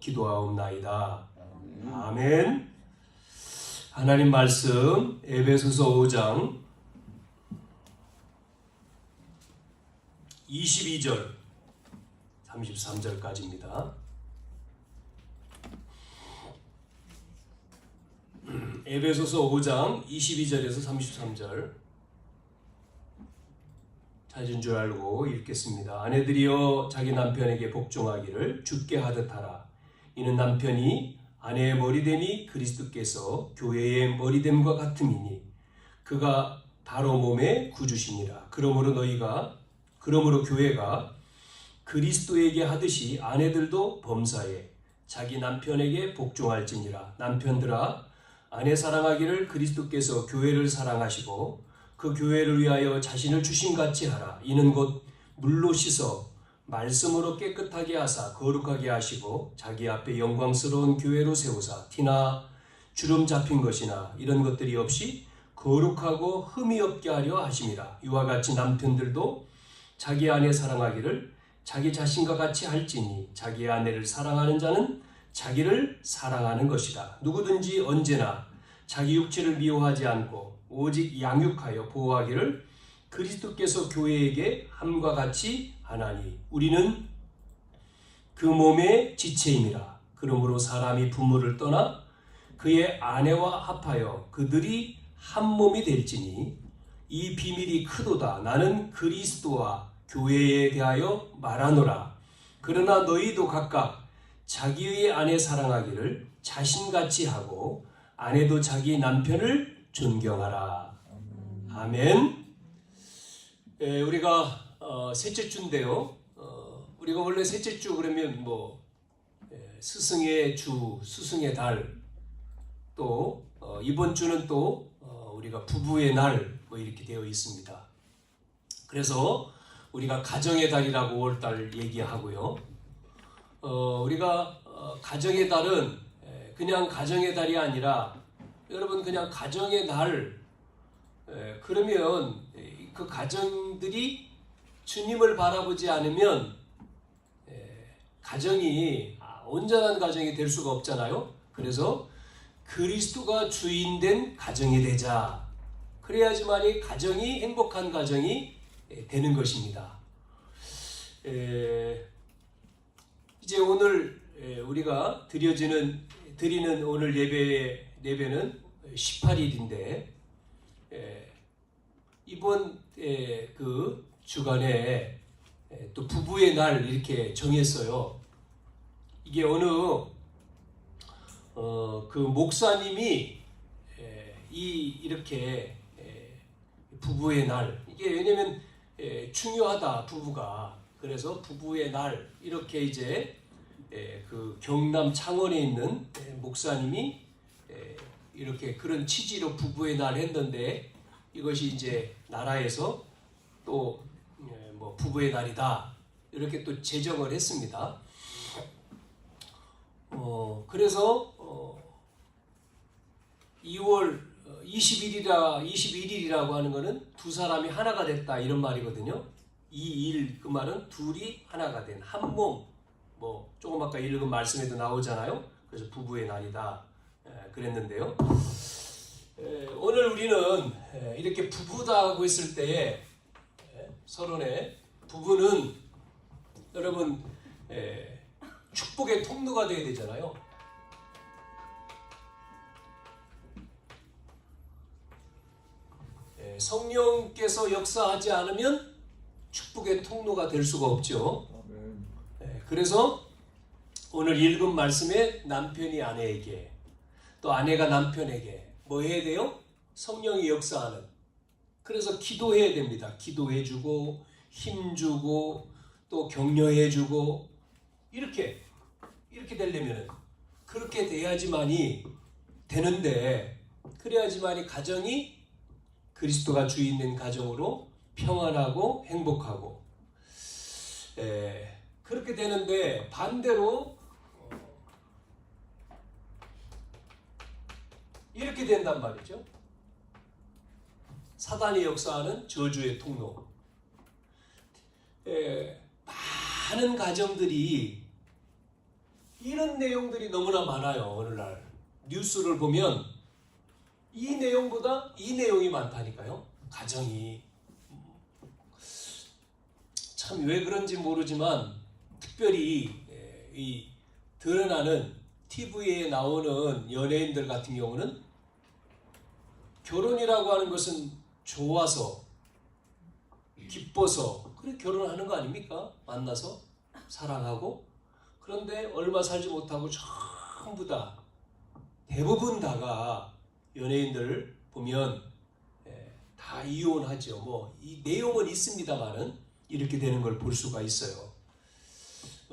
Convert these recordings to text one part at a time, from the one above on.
기도하옵나이다. 아멘. 하나님 말씀 에베소서 5장 22절 33절까지입니다. 에베소서 5장 22절에서 33절 찾은 줄 알고 읽겠습니다. 아내들이여 자기 남편에게 복종하기를 주께 하듯 하라. 이는 남편이 아내의 머리됨이 그리스도께서 교회의 머리됨과 같음이니 그가 바로 몸의 구주시니라. 그러므로 교회가 그리스도에게 하듯이 아내들도 범사에 자기 남편에게 복종할지니라. 남편들아 아내 사랑하기를 그리스도께서 교회를 사랑하시고 그 교회를 위하여 자신을 주심같이 하라. 이는 곧 물로 씻어 말씀으로 깨끗하게 하사 거룩하게 하시고 자기 앞에 영광스러운 교회로 세우사 티나 주름 잡힌 것이나 이런 것들이 없이 거룩하고 흠이 없게 하려 하심이라. 이와 같이 남편들도 자기 아내 사랑하기를 자기 자신과 같이 할지니 자기 아내를 사랑하는 자는 자기를 사랑하는 것이다. 누구든지 언제나 자기 육체를 미워하지 않고 오직 양육하여 보호하기를 그리스도께서 교회에게 함과 같이 하나니 우리는 그 몸의 지체임이라. 그러므로 사람이 부모를 떠나 그의 아내와 합하여 그들이 한 몸이 될지니 이 비밀이 크도다. 나는 그리스도와 교회에 대하여 말하노라. 그러나 너희도 각각 자기의 아내 사랑하기를 자신같이 하고 아내도 자기 남편을 존경하라. 아멘. 우리가 셋째 주인데요. 우리가 원래 셋째 주 그러면 스승의 주, 스승의 달, 또 이번 주는 또 우리가 부부의 날 이렇게 되어 있습니다. 그래서 우리가 가정의 달이라고 5월달 얘기하고요. 우리가 가정의 달은 그냥 가정의 달이 아니라 여러분 그냥 가정의 날 그러면 그 가정들이 주님을 바라보지 않으면 가정이 온전한 가정이 될 수가 없잖아요. 그래서 그리스도가 주인된 가정이 되자. 그래야지만이 가정이 행복한 가정이 되는 것입니다. 이제 오늘 우리가 드리는 오늘 예배는 18일인데 이번 그 주간에 또 부부의 날 이렇게 정했어요. 이게 어느 그 목사님이 이렇게 부부의 날 이게 왜냐면 중요하다 부부가. 그래서 부부의 날 이렇게 이제 그 경남 창원에 있는 목사님이 이렇게 그런 취지로 부부의 날 했는데 이것이 이제 나라에서 또 부부의 날이다 이렇게 또 제정을 했습니다. 그래서 2월 21일이라고 하는 것은 두 사람이 하나가 됐다 이런 말이거든요. 그 말은 둘이 하나가 된 한 몸. 조금 아까 읽은 말씀에도 나오잖아요. 그래서 부부의 날이다 그랬는데요. 오늘 우리는 이렇게 부부다고 했을 때에 서론에 부부는 여러분 축복의 통로가 되어야 되잖아요. 성령께서 역사하지 않으면 축복의 통로가 될 수가 없죠. 그래서 오늘 읽은 말씀에 남편이 아내에게 또 아내가 남편에게 뭐 해야 돼요? 성령이 역사하는. 그래서 기도해야 됩니다. 기도해주고 힘주고 또 격려해주고 이렇게 되려면 그렇게 돼야지만이 되는데 그래야지만이 가정이 그리스도가 주인 된 가정으로 평안하고 행복하고 그렇게 되는데 반대로 이렇게 된단 말이죠. 사단이 역사하는 저주의 통로. 많은 가정들이 이런 내용들이 너무나 많아요. 오늘날 뉴스를 보면 이 내용보다 이 내용이 많다니까요. 가정이 참 왜 그런지 모르지만 특별히 이 드러나는 TV에 나오는 연예인들 같은 경우는 결혼이라고 하는 것은 좋아서 기뻐서 그래 결혼하는 거 아닙니까? 만나서 사랑하고. 그런데 얼마 살지 못하고 전부 다 대부분 다가 연예인들 보면 다 이혼하죠. 뭐 이 내용은 있습니다만은 이렇게 되는 걸 볼 수가 있어요.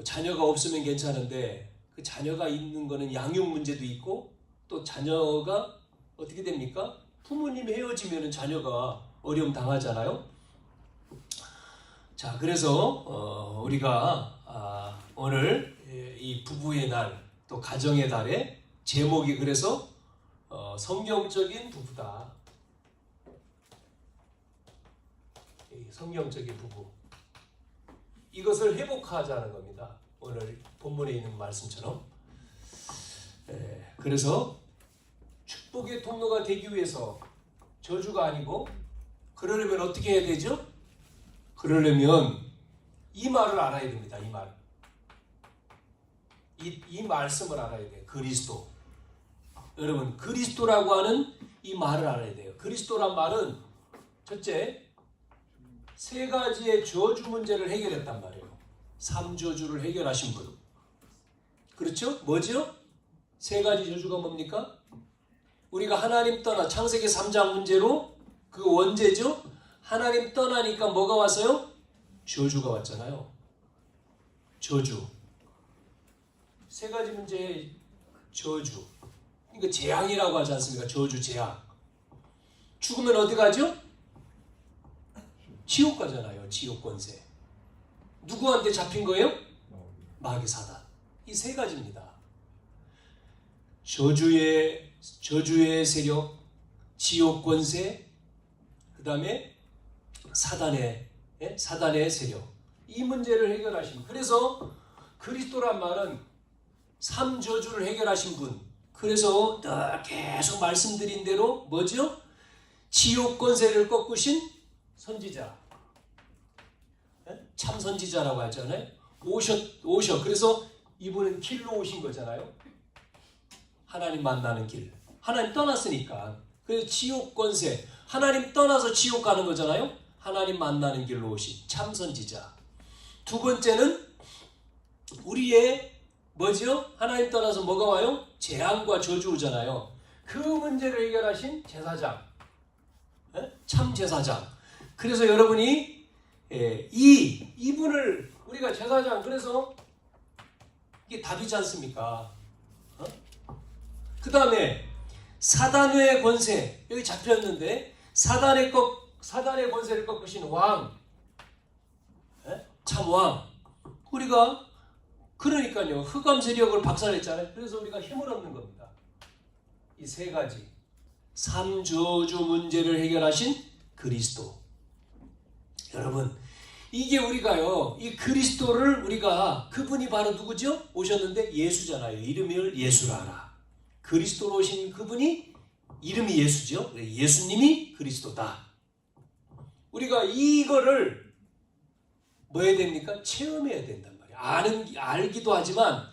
자녀가 없으면 괜찮은데 그 자녀가 있는 거는 양육 문제도 있고 또 자녀가 어떻게 됩니까? 부모님이 헤어지면 자녀가 어려움 당하잖아요. 자, 그래서 우리가 오늘 이 부부의 날, 또 가정의 달에 제목이 그래서 성경적인 부부다. 성경적인 부부. 이것을 회복하자는 겁니다. 오늘 본문에 있는 말씀처럼. 그래서 축복의 통로가 되기 위해서 저주가 아니고 그러려면 어떻게 해야 되죠? 그러려면 이 말을 알아야 됩니다. 이 말. 이 말씀을 알아야 돼요. 그리스도. 여러분 그리스도라고 하는 이 말을 알아야 돼요. 그리스도란 말은 첫째 세 가지의 저주 문제를 해결했단 말이에요. 3저주를 해결하신 분. 그렇죠? 뭐죠? 세 가지 저주가 뭡니까? 우리가 하나님 떠나 창세기 3장 문제로 그 원죄죠? 하나님 떠나니까 뭐가 왔어요? 저주가 왔잖아요. 저주. 세 가지 문제의 저주. 이거 재앙이라고 하지 않습니까? 저주, 재앙. 죽으면 어디 가죠? 지옥 가잖아요. 지옥 권세. 누구한테 잡힌 거예요? 마귀 사단. 이 세 가지입니다. 저주의 세력, 지옥 권세, 그 다음에 사단의 세력. 이 문제를 해결하신. 그래서 그리스도란 말은 3저주를 해결하신 분. 그래서 계속 말씀드린 대로 뭐죠? 지옥 권세를 꺾으신 선지자. 참 선지자라고 하잖아요. 오셔. 그래서 이분은 길로 오신 거잖아요. 하나님 만나는 길. 하나님 떠났으니까. 그래서 지옥 권세. 하나님 떠나서 지옥 가는 거잖아요. 하나님 만나는 길로 오신 참 선지자. 두 번째는 우리의 뭐죠? 하나님 떠나서 뭐가 와요? 재앙과 저주 오잖아요. 그 문제를 해결하신 제사장. 참 제사장. 그래서 여러분이 이분을 우리가 제사장 그래서 이게 답이지 않습니까? 그 다음에 사단의 권세 여기 잡혔는데 사단의 권세를 꺾으신 왕, 참 왕. 우리가 그러니까요 흑암 세력을 박살냈잖아요. 그래서 우리가 힘을 얻는 겁니다. 이 세 가지 3저주 문제를 해결하신 그리스도. 여러분 이게 우리가요 이 그리스도를 우리가 그분이 바로 누구죠? 오셨는데 예수잖아요. 이름을 예수라 하라. 그리스도로 오신 그분이 이름이 예수죠. 예수님이 그리스도다. 우리가 이거를 뭐 해야 됩니까? 체험해야 된단 말이에요. 알기도 하지만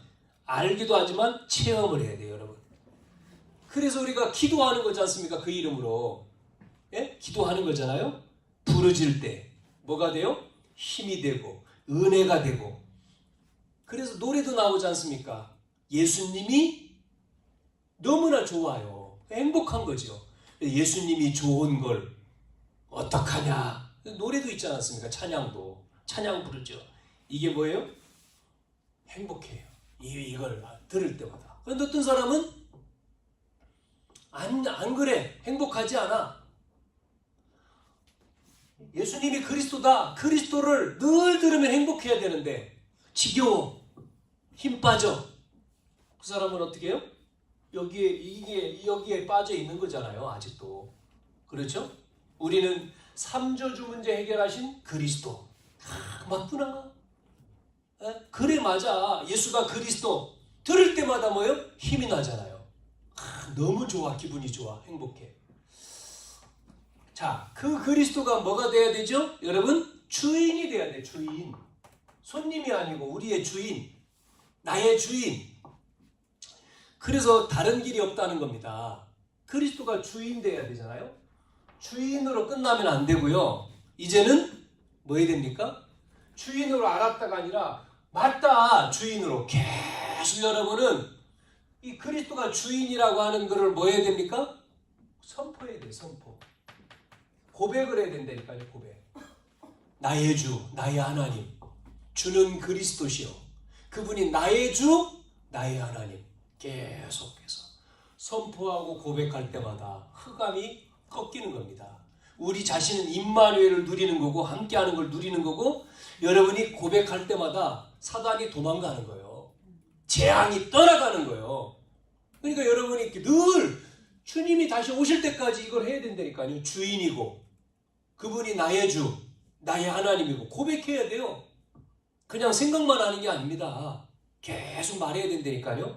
체험을 해야 돼요, 여러분. 그래서 우리가 기도하는 거지 않습니까? 그 이름으로. 기도하는 거잖아요. 부르질 때 뭐가 돼요? 힘이 되고 은혜가 되고. 그래서 노래도 나오지 않습니까? 예수님이 너무나 좋아요. 행복한 거죠. 예수님이 좋은 걸 어떡하냐. 노래도 있지 않았습니까? 찬양 부르죠. 이게 뭐예요? 행복해요. 이걸 들을 때마다. 그런데 어떤 사람은 안 그래. 행복하지 않아. 예수님이 그리스도다. 그리스도를 늘 들으면 행복해야 되는데 지겨워. 힘 빠져. 그 사람은 어떻게 해요? 여기에 빠져 있는 거잖아요. 아직도. 그렇죠? 우리는 3저주 문제 해결하신 그리스도. 맞구나. 그래 맞아. 예수가 그리스도. 들을 때마다 뭐예요? 힘이 나잖아요. 너무 좋아. 기분이 좋아. 행복해. 자, 그 그리스도가 뭐가 돼야 되죠? 여러분, 주인이 돼야 돼. 주인. 손님이 아니고 우리의 주인. 나의 주인. 그래서 다른 길이 없다는 겁니다. 그리스도가 주인 돼야 되잖아요. 주인으로 끝나면 안 되고요. 이제는 뭐 해야 됩니까? 주인으로 알았다가 아니라 맞다. 주인으로. 계속 여러분은 이 그리스도가 주인이라고 하는 것을 뭐 해야 됩니까? 선포해야 돼. 선포. 고백을 해야 된다니까요. 고백. 나의 주, 나의 하나님. 주는 그리스도시요. 그분이 나의 주, 나의 하나님. 계속해서 선포하고 고백할 때마다 흑암이 꺾이는 겁니다. 우리 자신은 임마누엘을 누리는 거고 함께하는 걸 누리는 거고 여러분이 고백할 때마다 사단이 도망가는 거예요. 재앙이 떠나가는 거예요. 그러니까 여러분이 늘 주님이 다시 오실 때까지 이걸 해야 된다니까요. 주인이고 그분이 나의 주, 나의 하나님이고 고백해야 돼요. 그냥 생각만 하는 게 아닙니다. 계속 말해야 된다니까요.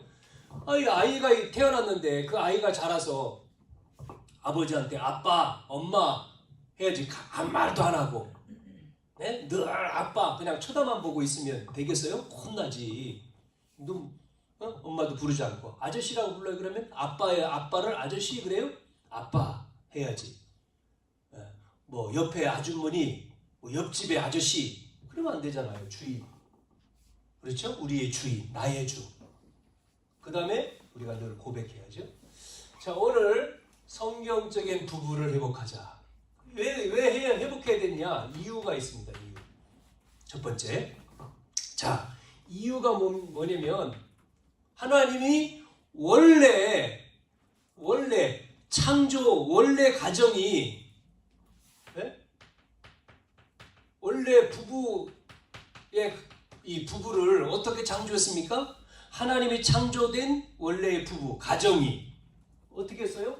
아이가 태어났는데 그 아이가 자라서 아버지한테 아빠, 엄마 해야지. 아무 말도 안 하고 네? 늘 아빠 그냥 쳐다만 보고 있으면 되겠어요? 혼나지. 엄마도 부르지 않고 아저씨라고 불러요. 그러면 아빠를 아저씨 그래요? 아빠 해야지. 뭐 옆에 아주머니, 뭐 옆집의 아저씨 그러면 안 되잖아요. 주인. 그렇죠? 우리의 주인, 나의 주. 그 다음에 우리가 늘 고백해야죠. 자, 오늘 성경적인 부부를 회복하자. 왜 회복해야 되냐? 이유가 있습니다. 이유. 첫 번째. 자, 이유가 뭐냐면 하나님이 원래 창조, 원래 가정이 원래 이 부부를 어떻게 창조했습니까? 하나님이 창조된 원래의 부부, 가정이 어떻게 했어요?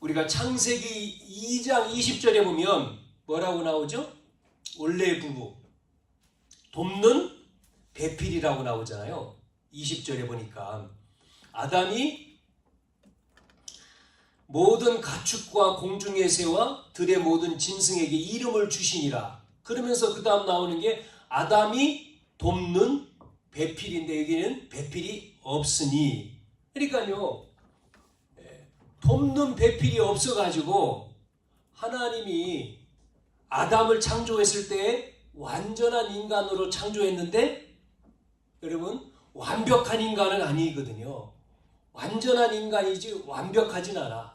우리가 창세기 2장 20절에 보면 뭐라고 나오죠? 원래의 부부, 돕는 배필이라고 나오잖아요. 20절에 보니까 아담이 모든 가축과 공중의 새와 들의 모든 짐승에게 이름을 주시니라. 그러면서 그 다음 나오는 게 아담이 돕는 배필인데 여기는 배필이 없으니. 그러니까요. 돕는 배필이 없어가지고 하나님이 아담을 창조했을 때 완전한 인간으로 창조했는데 여러분 완벽한 인간은 아니거든요. 완전한 인간이지 완벽하진 않아.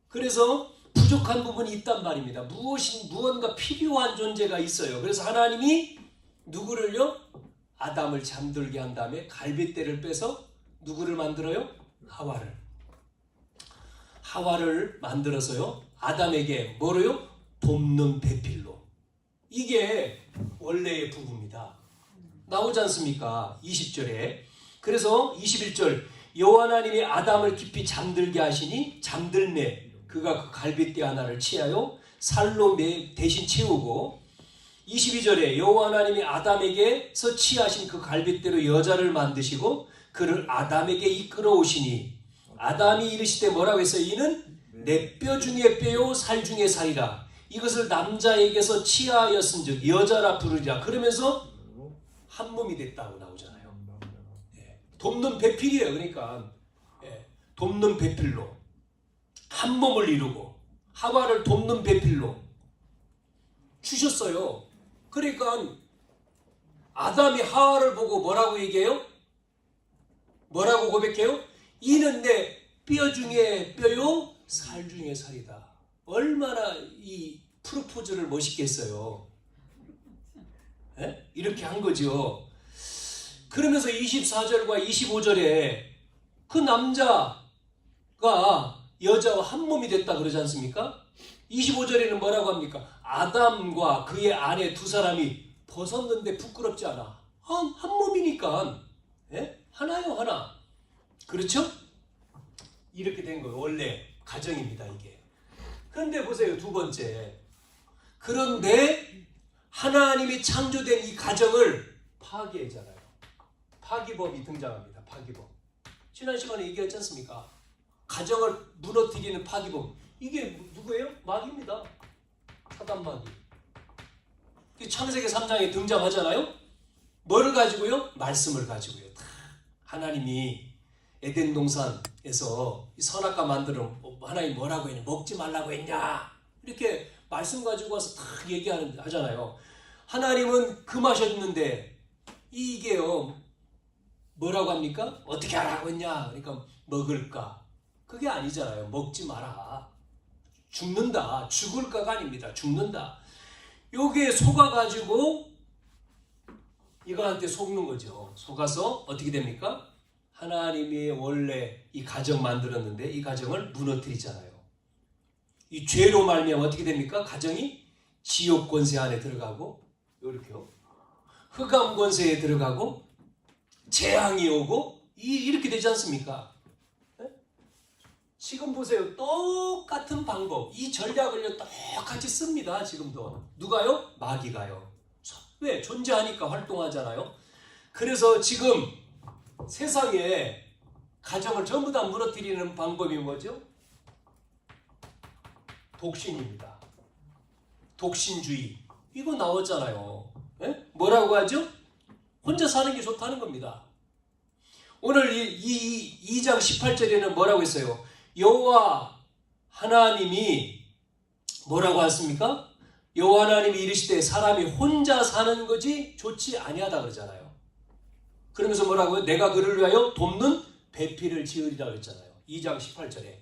그래서 부족한 부분이 있단 말입니다. 무언가 필요한 존재가 있어요. 그래서 하나님이 누구를요? 아담을 잠들게 한 다음에 갈빗대를 빼서 누구를 만들어요? 하와를 만들어서요. 아담에게 뭐로요? 돕는 배필로. 이게 원래의 부부입니다. 나오지 않습니까? 20절에. 그래서 21절 여호와 하나님이 아담을 깊이 잠들게 하시니 잠들매 그가 그 갈빗대 하나를 취하여 살로 대신 채우고 22절에 여호와 하나님이 아담에게서 취하신 그 갈빗대로 여자를 만드시고 그를 아담에게 이끌어 오시니 아담이 이르시되 뭐라고 했어요? 이는 내 뼈 중에 뼈요 살 중에 살이라. 이것을 남자에게서 취하였은즉 여자라 부르리라. 그러면서 한 몸이 됐다고 나오잖아요. 돕는 배필이에요. 그러니까 돕는 배필로 한 몸을 이루고 하와를 돕는 배필로 주셨어요. 그러니까 아담이 하와를 보고 뭐라고 얘기해요? 뭐라고 고백해요? 이는 내 뼈 중에 뼈요 살 중에 살이다. 얼마나 이 프로포즈를 멋있게 했어요. 이렇게 한 거죠. 그러면서 24절과 25절에 그 남자가 여자와 한 몸이 됐다 그러지 않습니까? 25절에는 뭐라고 합니까? 아담과 그의 아내 두 사람이 벗었는데 부끄럽지 않아. 한 몸이니까. 하나요, 하나. 그렇죠? 이렇게 된 거예요. 원래 가정입니다, 이게. 그런데 보세요, 두 번째. 그런데 하나님이 창조된 이 가정을 파괴했잖아요. 파기범이 등장합니다. 파기범. 지난 시간에 얘기했지 않습니까? 가정을 무너뜨리는 파기범. 이게 누구예요? 마귀입니다. 사단 마귀. 창세기 3장에 등장하잖아요. 뭐를 가지고요? 말씀을 가지고요. 하나님이 에덴 동산에서 선악과 만들어 하나님 뭐라고 했냐? 먹지 말라고 했냐? 이렇게 말씀 가지고 와서 딱 얘기하잖아요. 하나님은 금하셨는데 이게요 뭐라고 합니까? 어떻게 하라고 했냐? 그러니까 먹을까? 그게 아니잖아요. 먹지 마라. 죽는다. 죽을까가 아닙니다. 죽는다. 요게 속아가지고 이거한테 속는 거죠. 속아서 어떻게 됩니까? 하나님이 원래 이 가정 만들었는데 이 가정을 무너뜨리잖아요. 이 죄로 말미암아 어떻게 됩니까? 가정이 지옥 권세 안에 들어가고 이렇게요. 흑암 권세에 들어가고 재앙이 오고 이렇게 되지 않습니까? 네? 지금 보세요. 똑같은 방법, 이 전략을 똑같이 씁니다. 지금도. 누가요? 마귀가요. 왜? 존재하니까 활동하잖아요. 그래서 지금 세상에 가정을 전부 다 무너뜨리는 방법이 뭐죠? 독신입니다. 독신주의. 이거 나왔잖아요. 네? 뭐라고 하죠? 혼자 사는 게 좋다는 겁니다. 오늘 이 2장 18절에는 뭐라고 했어요? 여호와 하나님이 뭐라고 했습니까? 여호와 하나님이 이르시되 사람이 혼자 사는 것이 좋지 아니하다 그러잖아요. 그러면서 뭐라고요? 내가 그를 위하여 돕는 배필을 지으리라 그랬잖아요. 2장 18절에.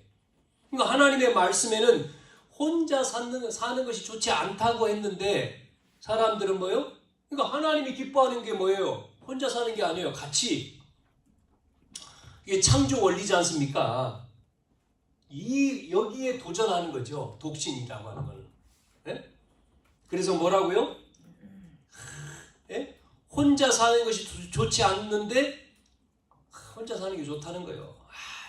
그러니까 하나님의 말씀에는 혼자 사는 것이 좋지 않다고 했는데 사람들은 뭐예요? 그러니까 하나님이 기뻐하는 게 뭐예요? 혼자 사는 게 아니에요. 같이. 이게 창조 원리지 않습니까? 여기에 도전하는 거죠. 독신이라고 하는 걸. 네? 그래서 뭐라고요? 네? 혼자 사는 것이 좋지 않는데 혼자 사는 게 좋다는 거예요.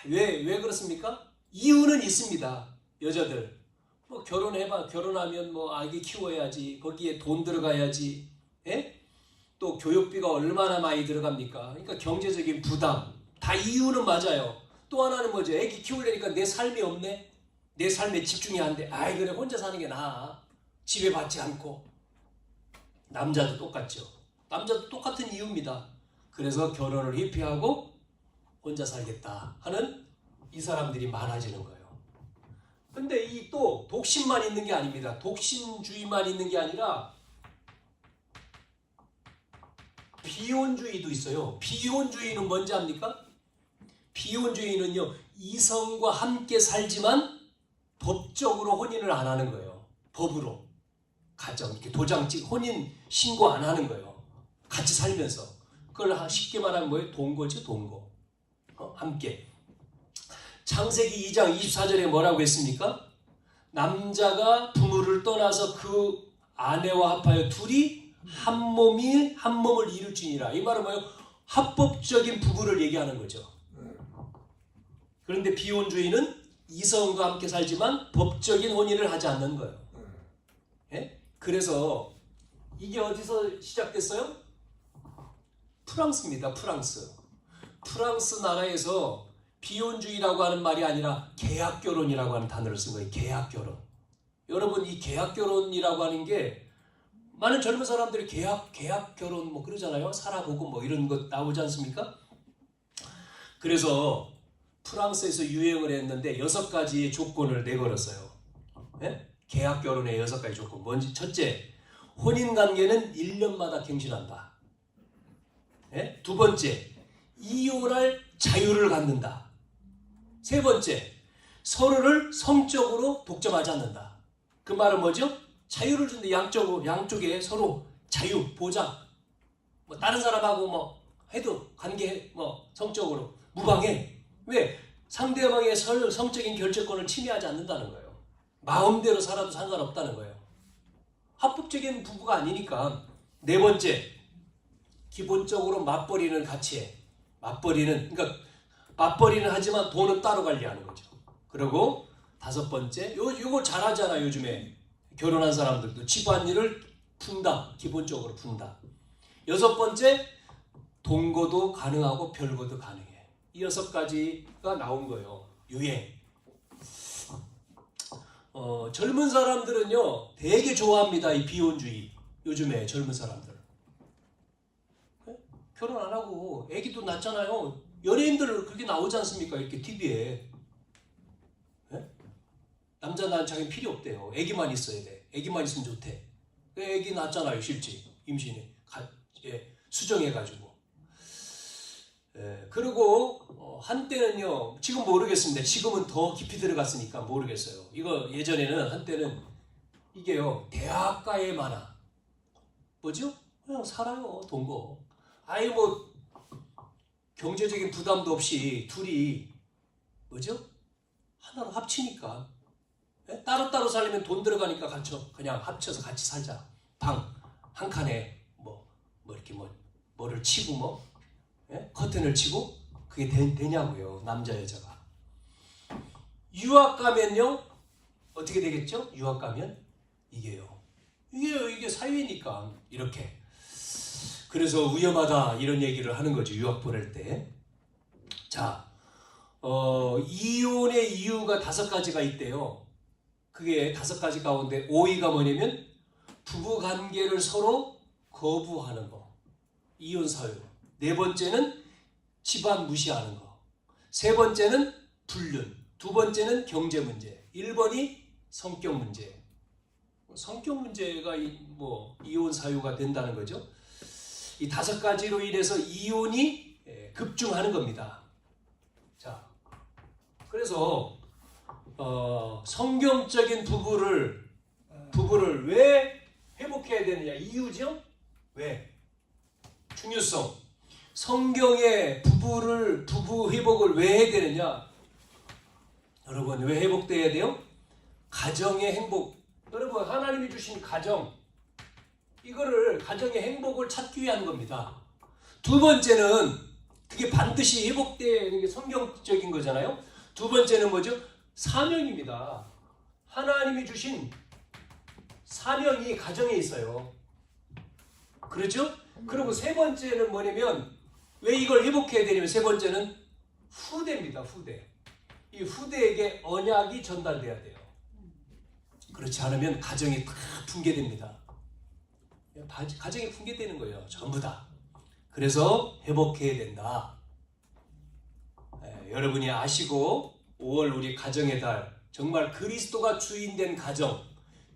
왜 그렇습니까? 이유는 있습니다. 여자들. 뭐 결혼하면 뭐 아기 키워야지. 거기에 돈 들어가야지. 예? 또 교육비가 얼마나 많이 들어갑니까? 그러니까 경제적인 부담. 다 이유는 맞아요. 또 하나는 뭐죠? 애기 키우려니까 내 삶이 없네? 내 삶에 집중이 안 돼. 아이 그래 혼자 사는 게 나아. 지배받지 않고. 남자도 똑같죠. 남자도 똑같은 이유입니다. 그래서 결혼을 회피하고 혼자 살겠다 하는 이 사람들이 많아지는 거예요. 근데 이 또 독신만 있는 게 아닙니다. 독신주의만 있는 게 아니라 비혼주의도 있어요. 비혼주의는 뭔지 압니까? 비혼주의는요, 이성과 함께 살지만 법적으로 혼인을 안 하는 거예요. 법으로. 가정, 이렇게 도장 혼인 신고 안 하는 거예요. 같이 살면서. 그걸 쉽게 말하면 뭐예요? 동거죠, 동거. 함께. 창세기 2장 24절에 뭐라고 했습니까? 남자가 부모를 떠나서 그 아내와 합하여 둘이 한 몸을 이룰지니라. 이 말은 뭐예요? 합법적인 부부를 얘기하는 거죠. 그런데 비혼주의는 이성과 함께 살지만 법적인 혼인을 하지 않는 거예요. 예? 그래서 이게 어디서 시작됐어요? 프랑스입니다. 프랑스. 프랑스 나라에서 비혼주의라고 하는 말이 아니라 계약결혼이라고 하는 단어를 쓴 거예요. 계약결혼. 여러분 이 계약결혼이라고 하는 게 많은 젊은 사람들이 계약결혼 뭐 그러잖아요. 살아보고 뭐 이런 것 나오지 않습니까? 그래서 프랑스에서 유행을 했는데 6가지의 조건을 내걸었어요. 네? 계약결혼의 6가지 조건. 뭔지 첫째, 혼인관계는 1년마다 갱신한다. 네? 두 번째, 이혼할 자유를 갖는다. 세 번째, 서로를 성적으로 독점하지 않는다. 그 말은 뭐죠? 자유를 준다. 양쪽에 서로 자유, 보장. 뭐 다른 사람하고 뭐 해도 관계 뭐 성적으로 무방해. 왜? 상대방의 성적인 결정권을 침해하지 않는다는 거예요. 마음대로 살아도 상관없다는 거예요. 합법적인 부부가 아니니까. 네 번째, 기본적으로 맞벌이는 같이 해. 맞벌이는 하지만 돈은 따로 관리하는 거죠. 그리고 다섯 번째, 요거 잘하잖아 요즘에. 결혼한 사람들도 집안일을 푼다. 기본적으로 푼다. 여섯 번째, 동거도 가능하고 별거도 가능해. 이 6가지가 나온 거예요. 유행. 젊은 사람들은요 되게 좋아합니다. 이 비혼주의. 요즘에 젊은 사람들 결혼 안 하고 애기도 낳잖아요. 연예인들 그렇게 나오지 않습니까? 이렇게 TV에. 남자 자기 필요 없대요. 애기만 있어야 돼. 애기만 있으면 좋대. 애기 낳잖아요. 실제 임신에 수정해가지고. 그리고 한때는요, 지금 모르겠습니다. 지금은 더 깊이 들어갔으니까 모르겠어요. 이거 예전에는 한때는 이게요 대학가에 많아. 뭐죠? 그냥 살아요. 동거. 아예 뭐 경제적인 부담도 없이 둘이 뭐죠? 하나로 합치니까. 따로따로 살려면 돈 들어가니까 그냥 합쳐서 같이 살자. 방 한 칸에 이렇게 뭐를 치고 커튼을 치고 그게 되냐고요. 남자 여자가. 유학 가면요 어떻게 되겠죠? 유학 가면 이게 사회니까 이렇게. 그래서 위험하다 이런 얘기를 하는 거죠. 유학 보낼 때. 자, 이혼의 이유가 5가지가 있대요. 그게 5가지 가운데 5위가 뭐냐면 부부관계를 서로 거부하는 거. 이혼 사유. 4번째는 집안 무시하는 거. 3번째는 불륜. 2번째는 경제 문제. 1번이 성격 문제. 성격 문제가 이혼 사유가 된다는 거죠. 이 5가지로 인해서 이혼이 급증하는 겁니다. 자, 그래서 성경적인 부부를 왜 회복해야 되느냐? 이유죠? 왜? 중요성. 성경의 부부 회복을 왜 해야 되느냐? 여러분, 왜 회복돼야 돼요? 가정의 행복. 여러분, 하나님이 주신 가정, 이거를 가정의 행복을 찾기 위한 겁니다. 2번째는 그게 반드시 회복되는 게 성경적인 거잖아요. 2번째는 뭐죠? 사명입니다. 하나님이 주신 사명이 가정에 있어요. 그렇죠? 그리고 3번째는 뭐냐면 왜 이걸 회복해야 되냐면 3번째는 후대입니다. 후대. 이 후대에게 언약이 전달돼야 돼요. 그렇지 않으면 가정이 다 붕괴됩니다. 가정이 붕괴되는 거예요. 전부 다. 그래서 회복해야 된다. 여러분이 아시고 5월 우리 가정의 달 정말 그리스도가 주인된 가정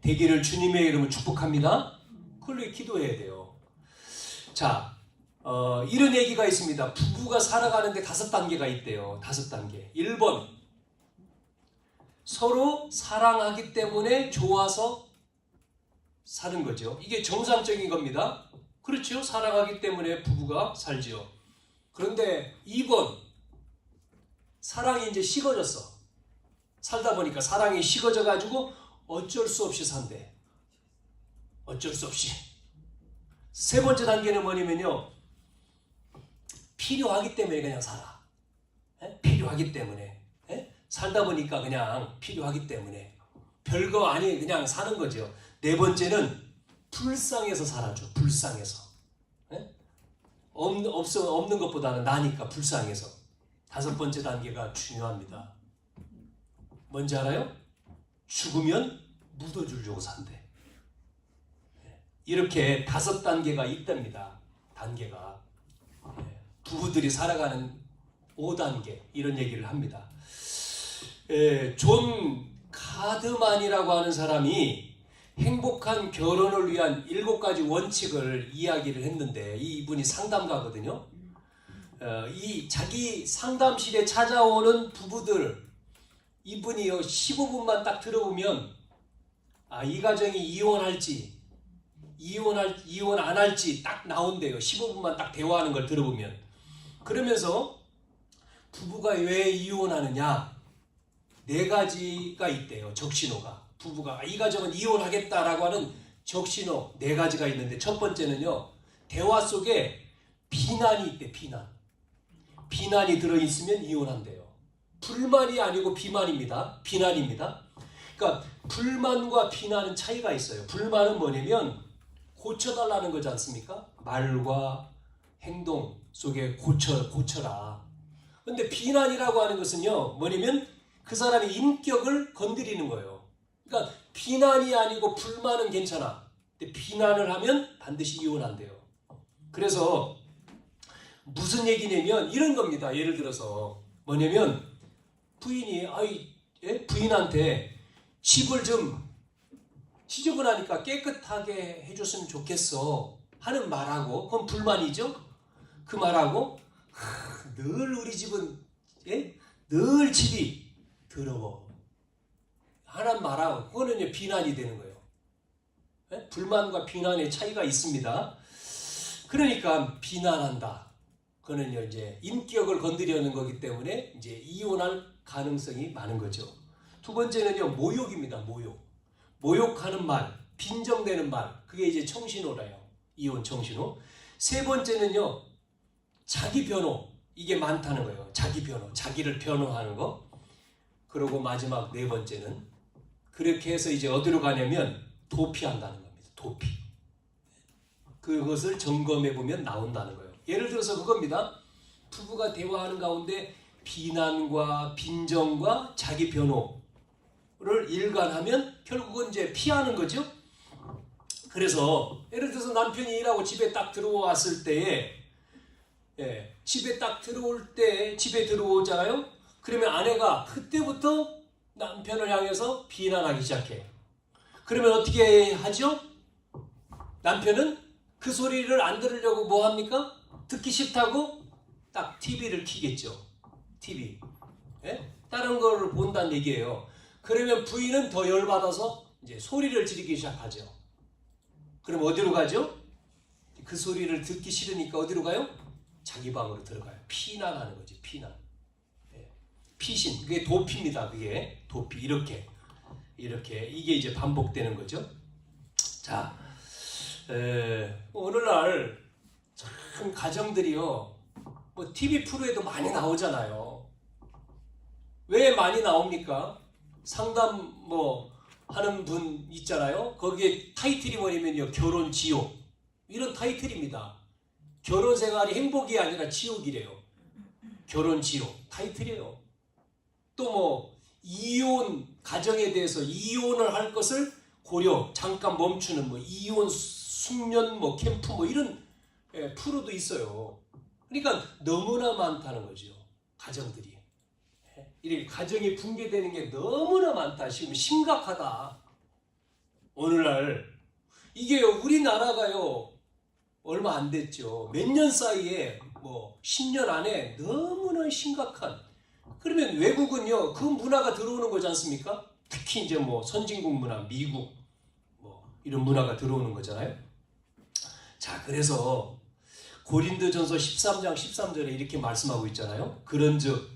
되기를 주님의 이름으로 축복합니다. 그걸로 기도해야 돼요. 자, 이런 얘기가 있습니다. 부부가 살아가는데 5단계가 있대요. 5단계. 1번, 서로 사랑하기 때문에 좋아서 사는 거죠. 이게 정상적인 겁니다. 그렇죠? 사랑하기 때문에 부부가 살죠. 그런데 2번, 사랑이 이제 식어졌어. 살다 보니까 사랑이 식어져가지고 어쩔 수 없이 산대. 어쩔 수 없이. 3번째 단계는 뭐냐면요. 필요하기 때문에 그냥 살아. 필요하기 때문에. 살다 보니까 그냥 필요하기 때문에. 별거 아니 그냥 사는 거죠. 4번째는 불쌍해서 살아줘. 불쌍해서. 없는 것보다는 나니까 불쌍해서. 5번째 단계가 중요합니다. 뭔지 알아요? 죽으면 묻어주려고 산대. 이렇게 5단계가 있답니다. 단계가. 부부들이 살아가는 5단계 이런 얘기를 합니다. 존 카드만이라고 하는 사람이 행복한 결혼을 위한 7가지 원칙을 이야기를 했는데 이분이 상담가거든요. 이 자기 상담실에 찾아오는 부부들 이분이요 15분만 딱 들어보면 이 가정이 이혼할지 이혼 안 할지 딱 나온대요. 15분만 딱 대화하는 걸 들어보면. 그러면서 부부가 왜 이혼하느냐 4가지가 있대요. 적신호가. 부부가 이 가정은 이혼하겠다라고 하는 적신호 4가지가 있는데 첫 번째는요. 대화 속에 비난이 있대. 비난이 들어있으면 이혼한대요. 불만이 아니고 비만입니다. 비난입니다. 그러니까 불만과 비난은 차이가 있어요. 불만은 뭐냐면 고쳐달라는 거지 않습니까? 말과 행동 속에 고쳐라. 근데 비난이라고 하는 것은요, 뭐냐면 그 사람의 인격을 건드리는 거예요. 그러니까 비난이 아니고 불만은 괜찮아. 근데 비난을 하면 반드시 이혼한대요. 그래서 무슨 얘기냐면 이런 겁니다. 예를 들어서 뭐냐면 부인이 부인한테 집을 좀 지저분하니까 깨끗하게 해줬으면 좋겠어 하는 말하고, 그건 불만이죠. 그 말하고 늘 우리 집은 늘 집이 더러워 하는 말하고, 그거는 비난이 되는 거예요. 불만과 비난의 차이가 있습니다. 그러니까 비난한다. 그거는요, 이제 인격을 건드리는 거기 때문에 이제 이혼할 가능성이 많은 거죠. 두 번째는요, 모욕입니다. 모욕하는 말, 빈정대는 말, 그게 이제 청신호래요. 이혼 청신호. 세 번째는요, 자기 변호. 이게 많다는 거예요. 자기 변호, 자기를 변호하는 거. 그리고 마지막 네 번째는 그렇게 해서 이제 어디로 가냐면 도피한다는 겁니다. 도피. 그것을 점검해 보면 나온다는 거예요. 예를 들어서 그겁니다. 부부가 대화하는 가운데 비난과 빈정과 자기 변호를 일관하면 결국은 이제 피하는 거죠. 그래서 예를 들어서 남편이 일하고 집에 딱 들어왔을 때에 집에 딱 들어올 때 집에 들어오잖아요. 그러면 아내가 그때부터 남편을 향해서 비난하기 시작해요. 그러면 어떻게 하죠? 남편은 그 소리를 안 들으려고 뭐 합니까? 듣기 싫다고 딱 TV를 켜겠죠. TV. 다른 거를 본다는 얘기예요. 그러면 부인은 더 열받아서 이제 소리를 지르기 시작하죠. 그럼 어디로 가죠? 그 소리를 듣기 싫으니까 어디로 가요? 자기 방으로 들어가요. 피난하는 거지, 피난. 피신, 그게 도피입니다. 그게 도피. 이렇게 이게 이제 반복되는 거죠. 자, 오늘날 참 가정들이요, 뭐 TV 프로에도 많이 나오잖아요. 왜 많이 나옵니까? 상담 뭐 하는 분 있잖아요. 거기에 타이틀이 뭐냐면요, 결혼 지옥, 이런 타이틀입니다. 결혼 생활이 행복이 아니라 지옥이래요. 결혼 지옥 타이틀이에요. 또 뭐 이혼 가정에 대해서 이혼을 할 것을 고려, 잠깐 멈추는 뭐 이혼 숙련 뭐 캠프 뭐 이런 프로도 있어요. 그러니까 너무나 많다는 거죠. 가정들이. 이렇게 가정이 붕괴되는 게 너무나 많다. 지금 심각하다. 오늘날 이게 우리나라가요, 얼마 안 됐죠. 몇 년 사이에 뭐 10년 안에 너무나 심각한. 그러면 외국은요, 그 문화가 들어오는 거지 않습니까? 특히 이제 뭐 선진국 문화, 미국 뭐 이런 문화가 들어오는 거잖아요. 자, 그래서 고린도전서 13장 13절에 이렇게 말씀하고 있잖아요. 그런즉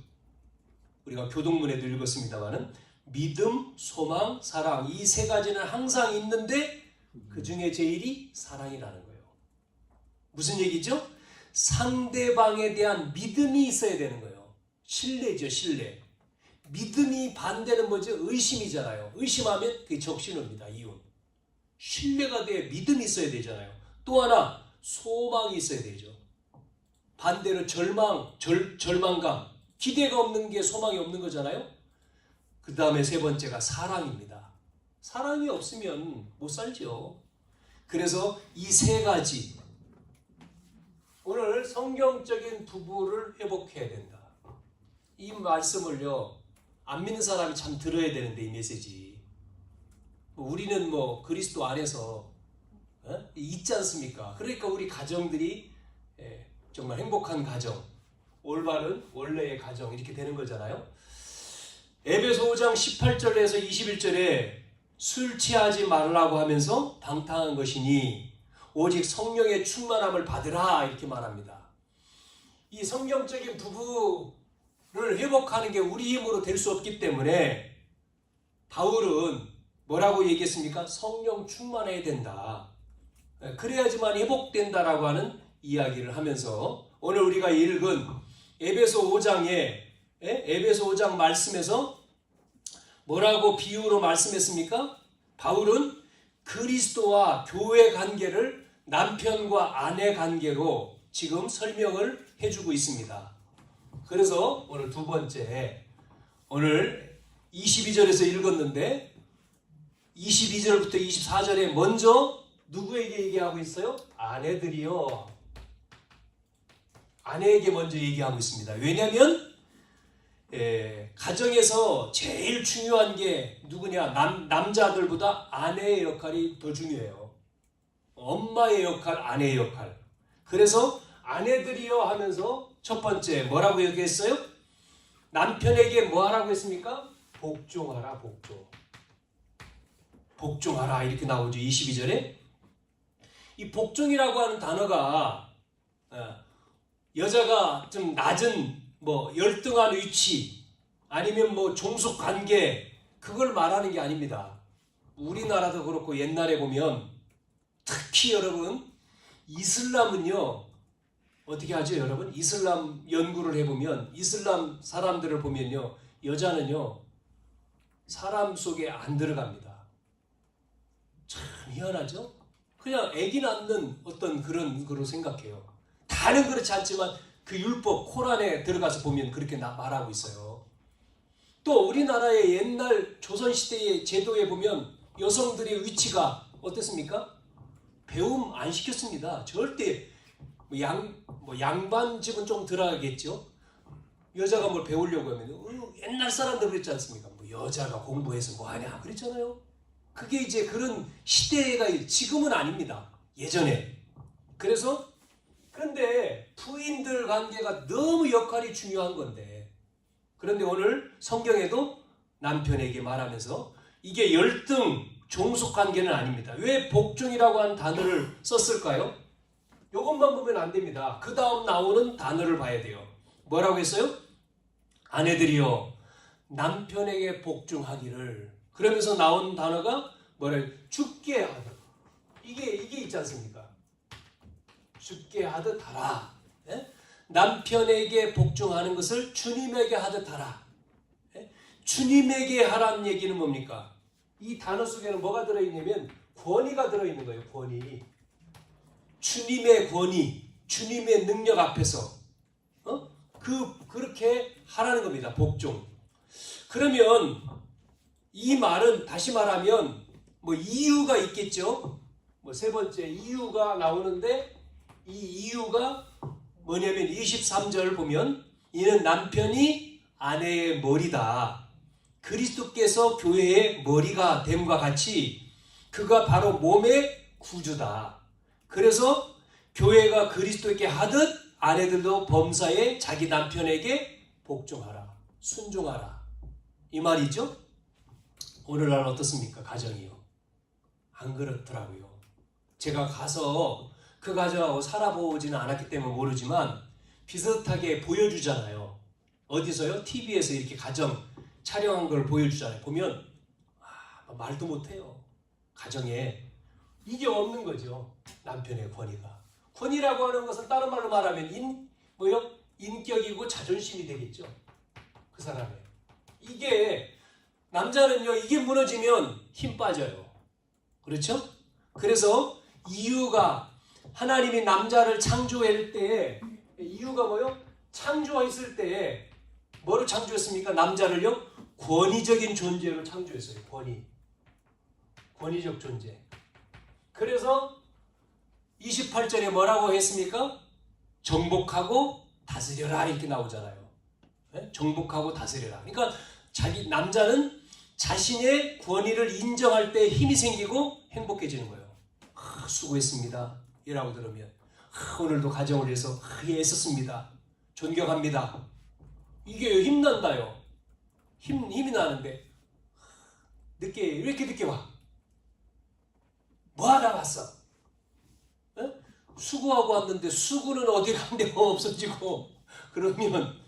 우리가 교동문에도 읽었습니다만은 믿음, 소망, 사랑, 이 세 가지는 항상 있는데 그 중에 제일이 사랑이라는 거예요. 무슨 얘기죠? 상대방에 대한 믿음이 있어야 되는 거예요. 신뢰죠, 신뢰. 믿음이 반대는 뭐죠? 의심이잖아요. 의심하면 그게 적신호입니다. 이혼. 신뢰가 돼 믿음이 있어야 되잖아요. 또 하나 소망이 있어야 되죠. 반대로 절망감, 기대가 없는 게 소망이 없는 거잖아요. 그 다음에 세 번째가 사랑입니다. 사랑이 없으면 못 살죠. 그래서 이 세 가지, 오늘 성경적인 부부를 회복해야 된다. 이 말씀을요, 안 믿는 사람이 참 들어야 되는데, 이 메시지. 우리는 뭐 그리스도 안에서 있지 않습니까? 그러니까 우리 가정들이 정말 행복한 가정, 올바른 원래의 가정 이렇게 되는 거잖아요. 에베소 5장 18절에서 21절에 술 취하지 말라고 하면서 방탕한 것이니 오직 성령의 충만함을 받으라 이렇게 말합니다. 이 성경적인 부부를 회복하는 게 우리 힘으로 될 수 없기 때문에 바울은 뭐라고 얘기했습니까? 성령 충만해야 된다. 그래야지만 회복된다라고 하는 이야기를 하면서 오늘 우리가 읽은 에베소 5장 말씀에서 뭐라고 비유로 말씀했습니까? 바울은 그리스도와 교회 관계를 남편과 아내 관계로 지금 설명을 해주고 있습니다. 그래서 오늘 두 번째, 오늘 22절에서 읽었는데 22절부터 24절에 먼저 누구에게 얘기하고 있어요? 아내들이요. 아내에게 먼저 얘기하고 있습니다. 왜냐하면 가정에서 제일 중요한 게 누구냐? 남자들보다 아내의 역할이 더 중요해요. 엄마의 역할, 아내의 역할. 그래서 아내들이여 하면서 첫 번째 뭐라고 얘기했어요? 남편에게 뭐 하라고 했습니까? 복종하라, 복종. 복종하라 이렇게 나오죠. 22절에. 이 복종이라고 하는 단어가 여자가 좀 낮은 열등한 위치 아니면 종속 관계 그걸 말하는 게 아닙니다. 우리나라도 그렇고 옛날에 보면 특히 여러분 이슬람은요 어떻게 하죠 여러분? 이슬람 연구를 해보면 이슬람 사람들을 보면요 여자는요 사람 속에 안 들어갑니다. 참 희한하죠? 그냥 애기 낳는 어떤 그런 거로 생각해요. 다는 그렇지 않지만 그 율법 코란에 들어가서 보면 그렇게 말하고 있어요. 또 우리나라의 옛날 조선시대의 제도에 보면 여성들의 위치가 어땠습니까? 배움 안 시켰습니다. 절대 양반 집은 좀 들어가겠죠. 여자가 뭘 배우려고 하면 옛날 사람들 그랬지 않습니까? 여자가 공부해서 뭐 하냐 그랬잖아요. 그게 이제 그런 시대가 지금은 아닙니다. 예전에. 그래서 그런데 부인들 관계가 너무 역할이 중요한 건데 그런데 오늘 성경에도 남편에게 말하면서 이게 열등 종속 관계는 아닙니다. 왜 복종이라고 하는 단어를 썼을까요? 이것만 보면 안 됩니다. 그 다음 나오는 단어를 봐야 돼요. 뭐라고 했어요? 아내들이여 남편에게 복종하기를. 그러면서 나온 단어가 뭐래요? 죽게 하듯. 이게 있지 않습니까? 죽게 하듯 하라. 예? 남편에게 복종하는 것을 주님에게 하듯 하라. 예? 주님에게 하라는 얘기는 뭡니까? 이 단어 속에는 뭐가 들어있냐면 권위가 들어있는 거예요. 권위. 주님의 권위, 주님의 능력 앞에서 그렇게 하라는 겁니다. 복종. 그러면 이 말은 다시 말하면 이유가 있겠죠. 세 번째 이유가 나오는데 이 이유가 뭐냐면 23절 보면 이는 남편이 아내의 머리다. 그리스도께서 교회의 머리가 됨과 같이 그가 바로 몸의 구주다. 그래서 교회가 그리스도께 하듯 아내들도 범사에 자기 남편에게 복종하라. 순종하라. 이 말이죠. 오늘날 어떻습니까? 가정이요. 안 그렇더라고요. 제가 가서 그 가정하고 살아보지는 않았기 때문에 모르지만 비슷하게 보여주잖아요. 어디서요? TV에서 이렇게 가정 촬영한 걸 보여주잖아요. 보면 말도 못해요. 가정에 이게 없는 거죠. 남편의 권위가. 권위라고 하는 것은 다른 말로 말하면 인격이고 자존심이 되겠죠. 그 사람의. 이게 남자는요. 이게 무너지면 힘 빠져요. 그렇죠? 그래서 이유가 하나님이 남자를 창조할 때 이유가 뭐요? 창조했을 때 뭐를 창조했습니까? 남자를요? 권위적인 존재로 창조했어요. 권위적 존재. 그래서 28절에 뭐라고 했습니까? 정복하고 다스려라 이렇게 나오잖아요. 네? 정복하고 다스려라. 그러니까 남자는 자신의 권위를 인정할 때 힘이 생기고 행복해지는 거예요. 수고했습니다. 이라고 들으면 오늘도 가정을 위해서 애썼습니다. 존경합니다. 이게 힘난다요. 힘이 나는데 왜 이렇게 늦게 와? 뭐 하다 왔어? 에? 수고하고 왔는데 수고는 어디 간데가 없어지고 그러면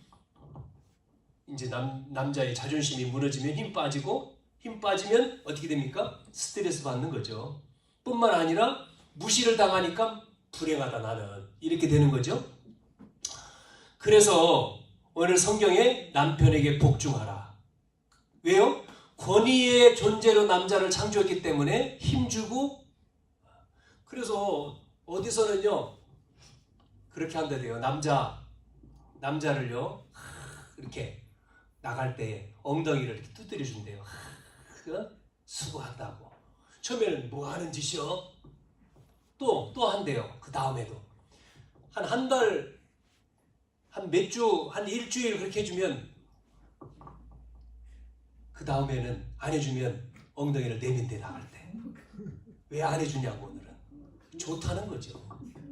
이제 남자의 자존심이 무너지면 힘 빠지면 어떻게 됩니까? 스트레스 받는 거죠. 뿐만 아니라 무시를 당하니까 불행하다 나는 이렇게 되는 거죠. 그래서 오늘 성경에 남편에게 복종하라. 왜요? 권위의 존재로 남자를 창조했기 때문에 힘주고 그래서 어디서는요 그렇게 한다대요. 남자를요 그렇게 나갈 때 엉덩이를 이렇게 두드려 준대요. 수고한다고. 처음에는 뭐 하는 짓이요? 또 한대요. 그 다음에도 한 달, 한 몇 주, 한 일주일 그렇게 해주면 그 다음에는 안 해주면 엉덩이를 내민대 나갈 때. 왜 안 해주냐고 오늘은. 좋다는 거죠.